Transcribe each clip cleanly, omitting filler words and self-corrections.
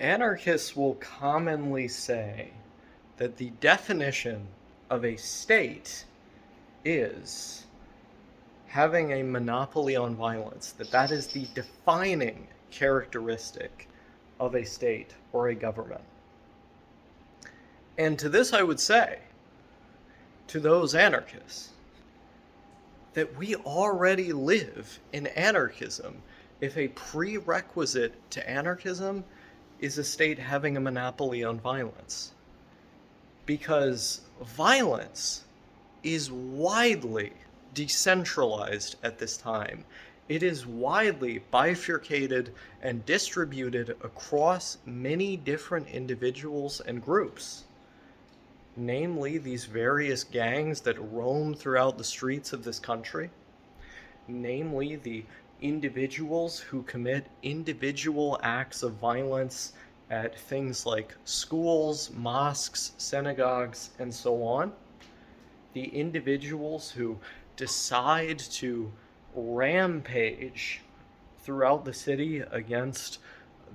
Anarchists will commonly say that the definition of a state is having a monopoly on violence, that is the defining characteristic of a state or a government. And to this I would say, to those anarchists, that we already live in anarchism if a prerequisite to anarchism is a state having a monopoly on violence. Because violence is widely decentralized at this time. It is widely bifurcated and distributed across many different individuals and groups. Namely, these various gangs that roam throughout the streets of this country. Namely, the individuals who commit individual acts of violence at things like schools, mosques, synagogues, and so on. The individuals who decide to rampage throughout the city against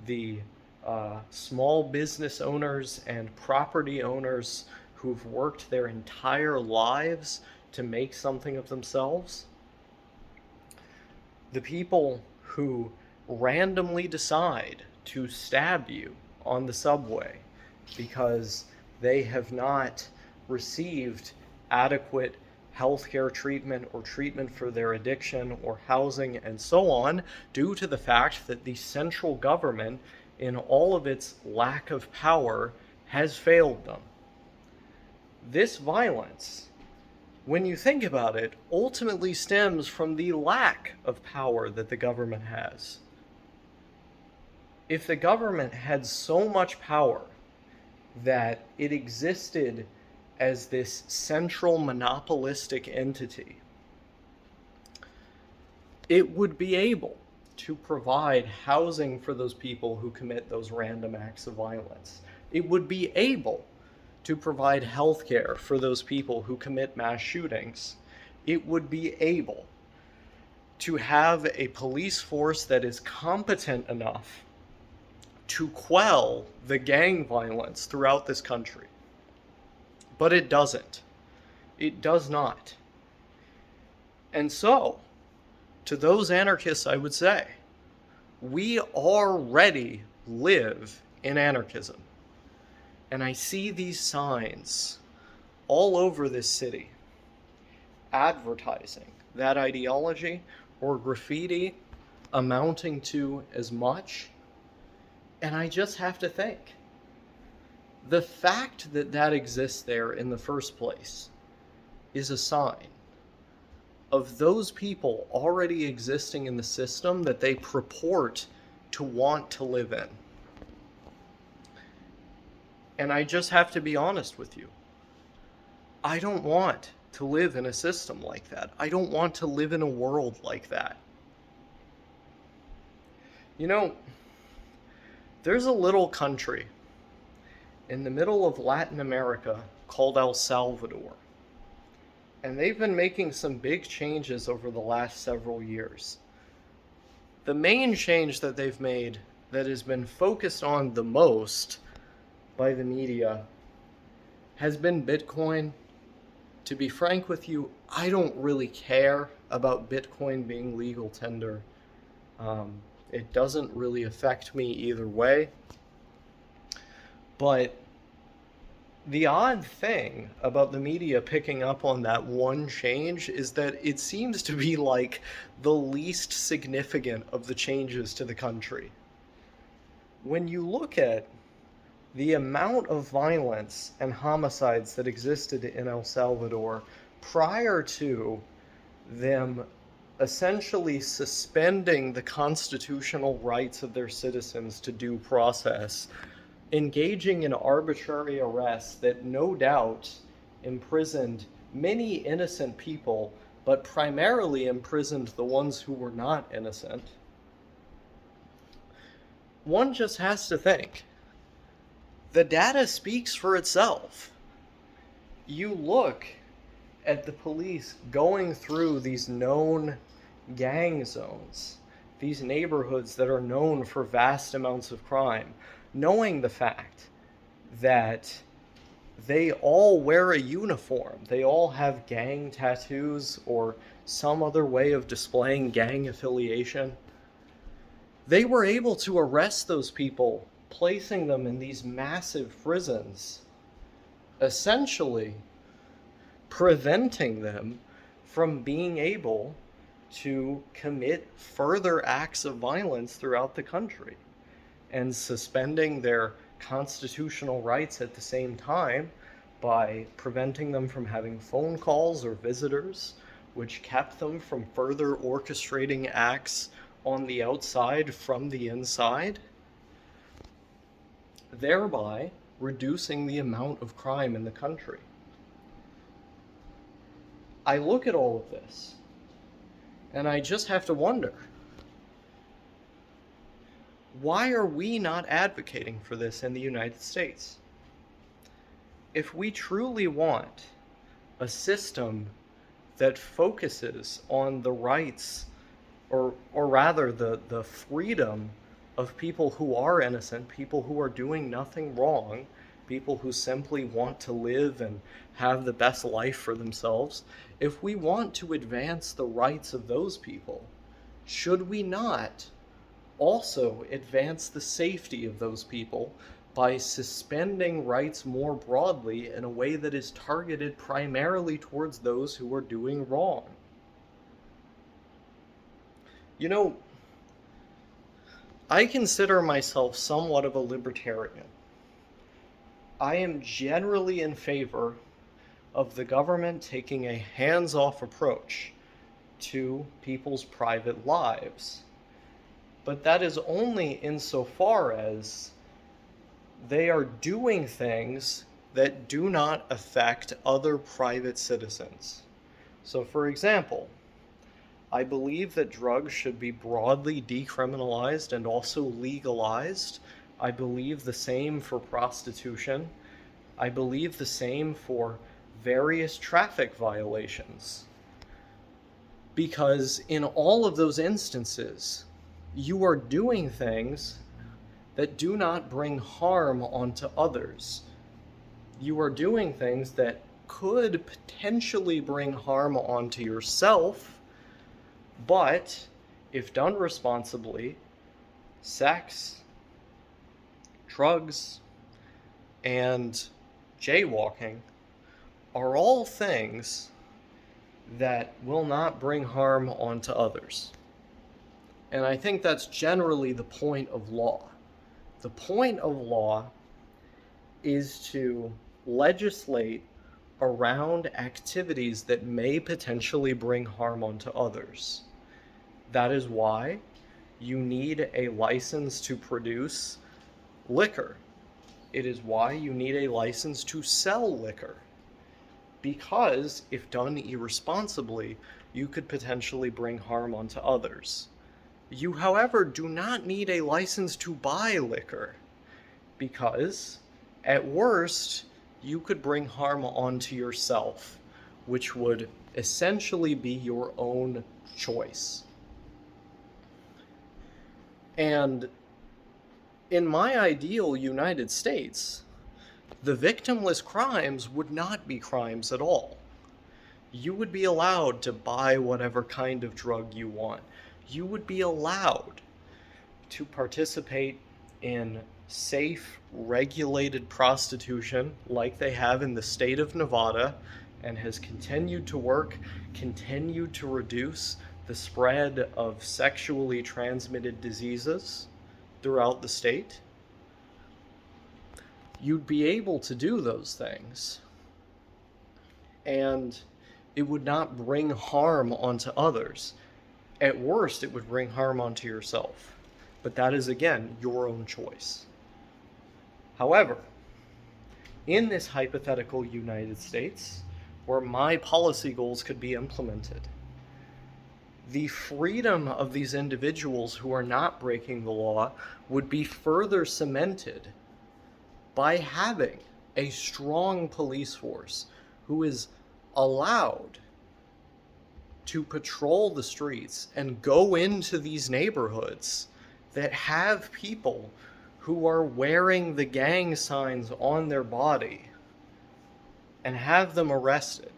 the small business owners and property owners who've worked their entire lives to make something of themselves. The people who randomly decide to stab you on the subway because they have not received adequate healthcare treatment or treatment for their addiction or housing and so on, due to the fact that the central government, in all of its lack of power, has failed them. This violence, when you think about it, ultimately stems from the lack of power that the government has. If the government had so much power that it existed as this central monopolistic entity, it would be able to provide housing for those people who commit those random acts of violence. It would be able to provide health care for those people who commit mass shootings. It would be able to have a police force that is competent enough to quell the gang violence throughout this country. But it doesn't. It does not. And so, to those anarchists, I would say, we already live in anarchism. And I see these signs all over this city advertising that ideology, or graffiti amounting to as much. And I just have to think, the fact that that exists there in the first place is a sign of those people already existing in the system that they purport to want to live in. And I just have to be honest with you. I don't want to live in a system like that. I don't want to live in a world like that. You know, there's a little country in the middle of Latin America called El Salvador. And they've been making some big changes over the last several years. The main change that they've made that has been focused on the most by the media has been Bitcoin. To be frank with you, I don't really care about Bitcoin being legal tender. It doesn't really affect me either way. But the odd thing about the media picking up on that one change is that it seems to be like the least significant of the changes to the country. When you look at the amount of violence and homicides that existed in El Salvador prior to them essentially suspending the constitutional rights of their citizens to due process, engaging in arbitrary arrests that no doubt imprisoned many innocent people, but primarily imprisoned the ones who were not innocent, one just has to think, the data speaks for itself. You look at the police going through these known gang zones, these neighborhoods that are known for vast amounts of crime, knowing the fact that they all wear a uniform, they all have gang tattoos or some other way of displaying gang affiliation, they were able to arrest those people, placing them in these massive prisons, essentially preventing them from being able to commit further acts of violence throughout the country, and suspending their constitutional rights at the same time by preventing them from having phone calls or visitors, which kept them from further orchestrating acts on the outside from the inside, thereby reducing the amount of crime in the country. I look at all of this, and I just have to wonder, why are we not advocating for this in the United States? If we truly want a system that focuses on the rights, or rather the freedom of people who are innocent, people who are doing nothing wrong, people who simply want to live and have the best life for themselves, if we want to advance the rights of those people, should we not also advance the safety of those people by suspending rights more broadly in a way that is targeted primarily towards those who are doing wrong? You know, I consider myself somewhat of a libertarian. I am generally in favor of the government taking a hands-off approach to people's private lives. But that is only insofar as they are doing things that do not affect other private citizens. So, for example, I believe that drugs should be broadly decriminalized and also legalized. I believe the same for prostitution. I believe the same for various traffic violations. Because in all of those instances, you are doing things that do not bring harm onto others. You are doing things that could potentially bring harm onto yourself, but if done responsibly, sex, drugs, and jaywalking are all things that will not bring harm onto others. And I think that's generally the point of law. The point of law is to legislate around activities that may potentially bring harm onto others. That is why you need a license to produce liquor. It is why you need a license to sell liquor. Because if done irresponsibly, you could potentially bring harm onto others. You, however, do not need a license to buy liquor, because at worst, you could bring harm onto yourself, which would essentially be your own choice. And in my ideal United States, the victimless crimes would not be crimes at all. You would be allowed to buy whatever kind of drug you want. You would be allowed to participate in safe, regulated prostitution like they have in the state of Nevada and has continued to work, continued to reduce the spread of sexually transmitted diseases throughout the state. You'd be able to do those things, and it would not bring harm onto others. At worst, it would bring harm onto yourself. But that is, again, your own choice. However, in this hypothetical United States, where my policy goals could be implemented, the freedom of these individuals who are not breaking the law would be further cemented by having a strong police force who is allowed to patrol the streets and go into these neighborhoods that have people who are wearing the gang signs on their body and have them arrested.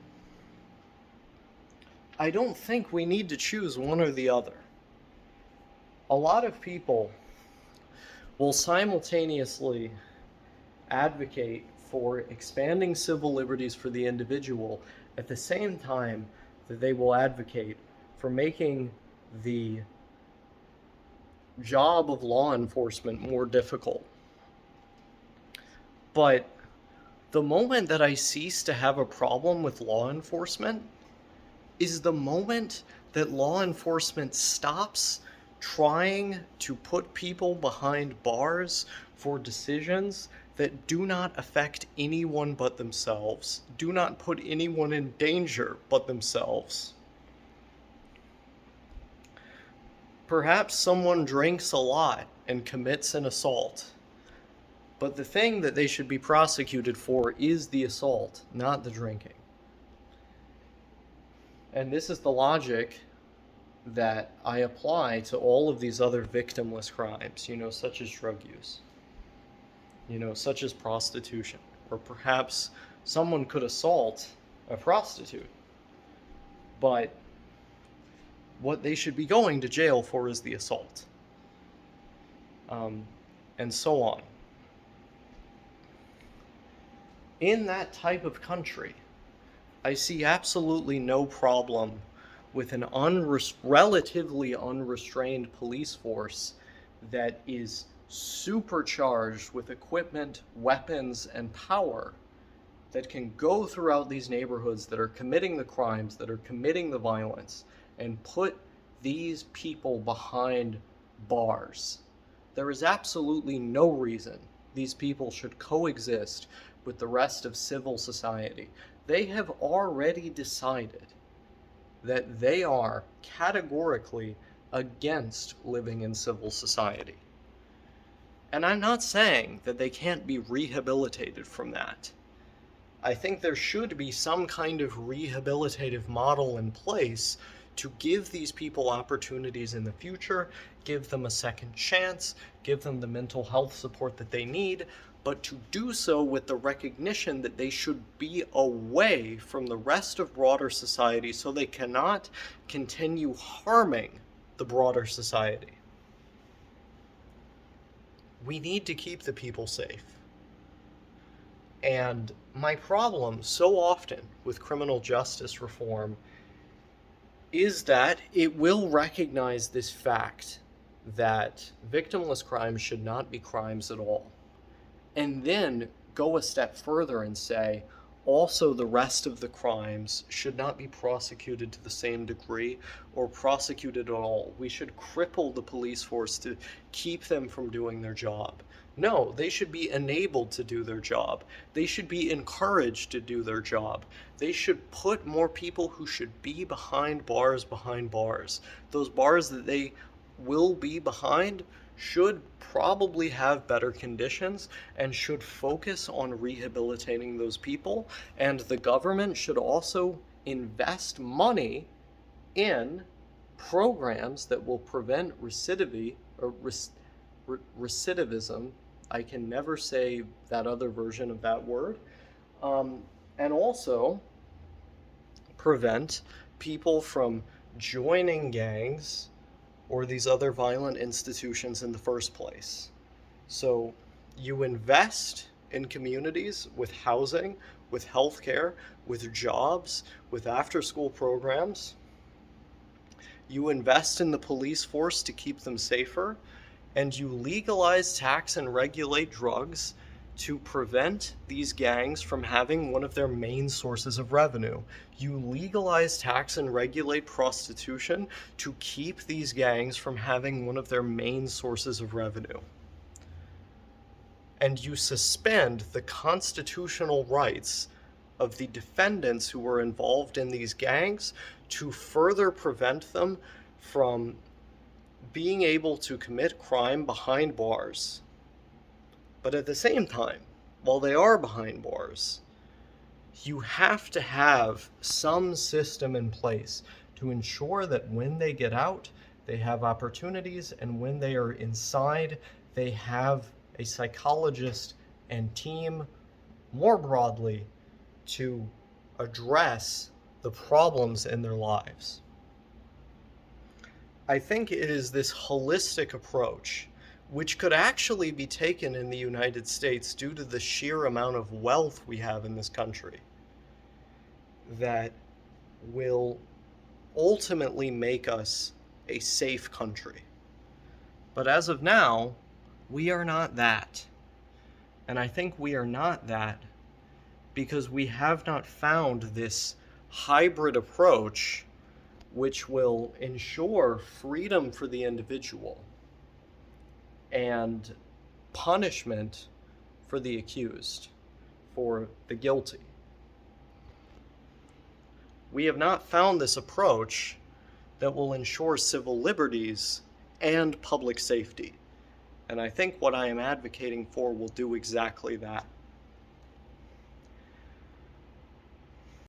I don't think we need to choose one or the other. A lot of people will simultaneously advocate for expanding civil liberties for the individual at the same time that they will advocate for making the job of law enforcement more difficult. But the moment that I cease to have a problem with law enforcement is the moment that law enforcement stops trying to put people behind bars for decisions that do not affect anyone but themselves, do not put anyone in danger but themselves. Perhaps someone drinks a lot and commits an assault, but the thing that they should be prosecuted for is the assault, not the drinking. And this is the logic that I apply to all of these other victimless crimes, such as drug use, such as prostitution, or perhaps someone could assault a prostitute, but what they should be going to jail for is the assault, and so on. In that type of country, I see absolutely no problem with an relatively unrestrained police force that is supercharged with equipment, weapons, and power that can go throughout these neighborhoods that are committing the crimes, that are committing the violence, and put these people behind bars. There is absolutely no reason these people should coexist with the rest of civil society. They have already decided that they are categorically against living in civil society. And I'm not saying that they can't be rehabilitated from that. I think there should be some kind of rehabilitative model in place to give these people opportunities in the future, give them a second chance, give them the mental health support that they need, but to do so with the recognition that they should be away from the rest of broader society so they cannot continue harming the broader society. We need to keep the people safe. And my problem so often with criminal justice reform is that it will recognize this fact that victimless crimes should not be crimes at all, and then go a step further and say, also the rest of the crimes should not be prosecuted to the same degree or prosecuted at all. We should cripple the police force to keep them from doing their job. No, they should be enabled to do their job. They should be encouraged to do their job. They should put more people who should be behind bars. Those bars that they will be behind should probably have better conditions and should focus on rehabilitating those people. And the government should also invest money in programs that will prevent recidivism. I can never say that other version of that word. And also prevent people from joining gangs or these other violent institutions in the first place. So you invest in communities with housing, with healthcare, with jobs, with after-school programs. You invest in the police force to keep them safer, and you legalize, tax, and regulate drugs to prevent these gangs from having one of their main sources of revenue. You legalize, tax, and regulate prostitution to keep these gangs from having one of their main sources of revenue. And you suspend the constitutional rights of the defendants who were involved in these gangs to further prevent them from being able to commit crime behind bars. But at the same time, while they are behind bars, you have to have some system in place to ensure that when they get out, they have opportunities, and when they are inside, they have a psychologist and team more broadly to address the problems in their lives. I think it is this holistic approach, which could actually be taken in the United States due to the sheer amount of wealth we have in this country, that will ultimately make us a safe country. But as of now, we are not that. And I think we are not that because we have not found this hybrid approach which will ensure freedom for the individual and punishment for the accused, for the guilty. We have not found this approach that will ensure civil liberties and public safety. And I think what I am advocating for will do exactly that.